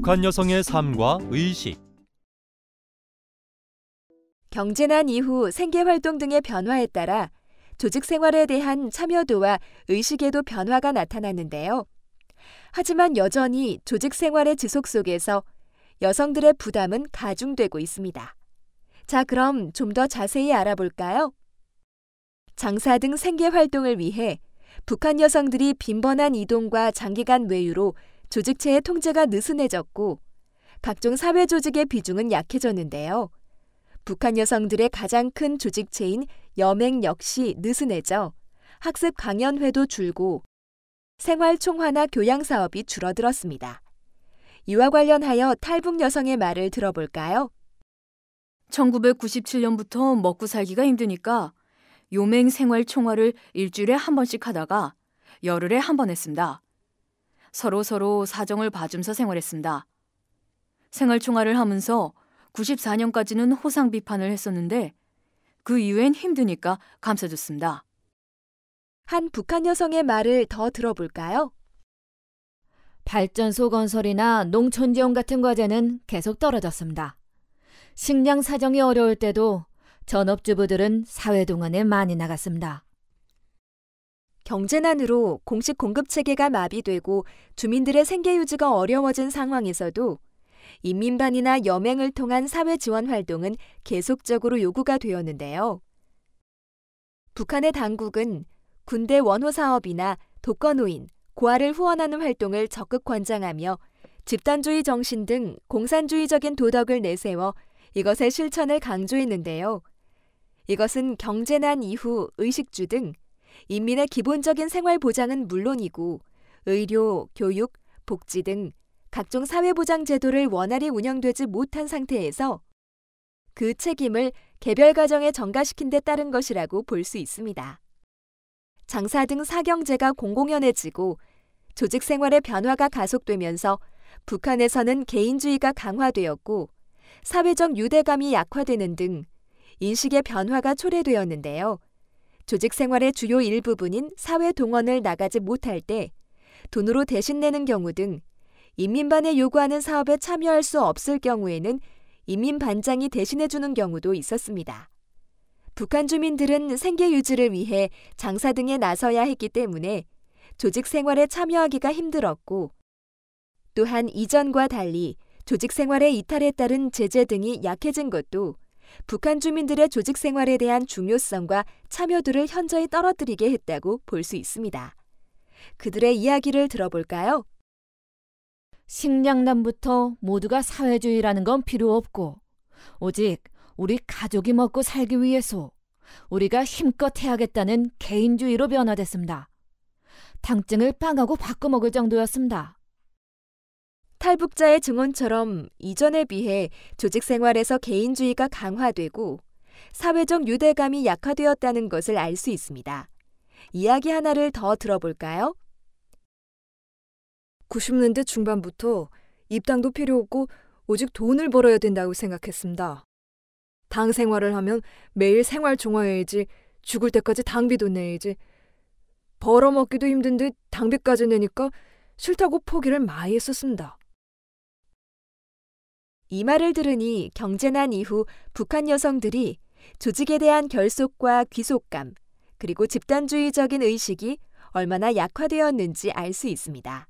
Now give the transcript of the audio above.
북한 여성의 삶과 의식. 경제난 이후 생계활동 등의 변화에 따라 조직 생활에 대한 참여도와 의식에도 변화가 나타났는데요. 하지만 여전히 조직 생활의 지속 속에서 여성들의 부담은 가중되고 있습니다. 자, 그럼 좀 더 자세히 알아볼까요? 장사 등 생계활동을 위해 북한 여성들이 빈번한 이동과 장기간 외유로 조직체의 통제가 느슨해졌고 각종 사회 조직의 비중은 약해졌는데요. 북한 여성들의 가장 큰 조직체인 여맹 역시 느슨해져 학습 강연회도 줄고 생활 총화나 교양 사업이 줄어들었습니다. 이와 관련하여 탈북 여성의 말을 들어볼까요? 1997년부터 먹고 살기가 힘드니까 요맹 생활 총화를 일주일에 한 번씩 하다가 열흘에 한 번 했습니다. 서로 사정을 봐주면서 생활했습니다. 생활 총화를 하면서 94년까지는 호상 비판을 했었는데 그 이후엔 힘드니까 감싸줬습니다. 한 북한 여성의 말을 더 들어볼까요? 발전소 건설이나 농촌 지원 같은 과제는 계속 떨어졌습니다. 식량 사정이 어려울 때도 전업주부들은 사회동원에 많이 나갔습니다. 경제난으로 공식 공급체계가 마비되고 주민들의 생계 유지가 어려워진 상황에서도 인민반이나 여맹을 통한 사회 지원 활동은 계속적으로 요구가 되었는데요. 북한의 당국은 군대 원호 사업이나 독거노인, 고아를 후원하는 활동을 적극 권장하며 집단주의 정신 등 공산주의적인 도덕을 내세워 이것의 실천을 강조했는데요. 이것은 경제난 이후 의식주 등 인민의 기본적인 생활 보장은 물론이고 의료, 교육, 복지 등 각종 사회보장 제도를 원활히 운영되지 못한 상태에서 그 책임을 개별 가정에 전가시킨 데 따른 것이라고 볼 수 있습니다. 장사 등 사경제가 공공연해지고 조직 생활의 변화가 가속되면서 북한에서는 개인주의가 강화되었고 사회적 유대감이 약화되는 등 인식의 변화가 초래되었는데요. 조직 생활의 주요 일부분인 사회 동원을 나가지 못할 때 돈으로 대신 내는 경우 등 인민반에 요구하는 사업에 참여할 수 없을 경우에는 인민반장이 대신해주는 경우도 있었습니다. 북한 주민들은 생계 유지를 위해 장사 등에 나서야 했기 때문에 조직 생활에 참여하기가 힘들었고 또한 이전과 달리 조직 생활의 이탈에 따른 제재 등이 약해진 것도 북한 주민들의 조직 생활에 대한 중요성과 참여도를 현저히 떨어뜨리게 했다고 볼 수 있습니다. 그들의 이야기를 들어볼까요? 식량난부터 모두가 사회주의라는 건 필요 없고 오직 우리 가족이 먹고 살기 위해서 우리가 힘껏 해야겠다는 개인주의로 변화됐습니다. 당증을 빵하고 바꿔 먹을 정도였습니다. 탈북자의 증언처럼 이전에 비해 조직 생활에서 개인주의가 강화되고 사회적 유대감이 약화되었다는 것을 알 수 있습니다. 이야기 하나를 더 들어볼까요? 90년대 중반부터 입당도 필요 없고 오직 돈을 벌어야 된다고 생각했습니다. 당 생활을 하면 매일 생활 종화해야지, 죽을 때까지 당비도 내야지. 벌어먹기도 힘든데 당비까지 내니까 싫다고 포기를 많이 했었습니다. 이 말을 들으니 경제난 이후 북한 여성들이 조직에 대한 결속과 귀속감, 그리고 집단주의적인 의식이 얼마나 약화되었는지 알 수 있습니다.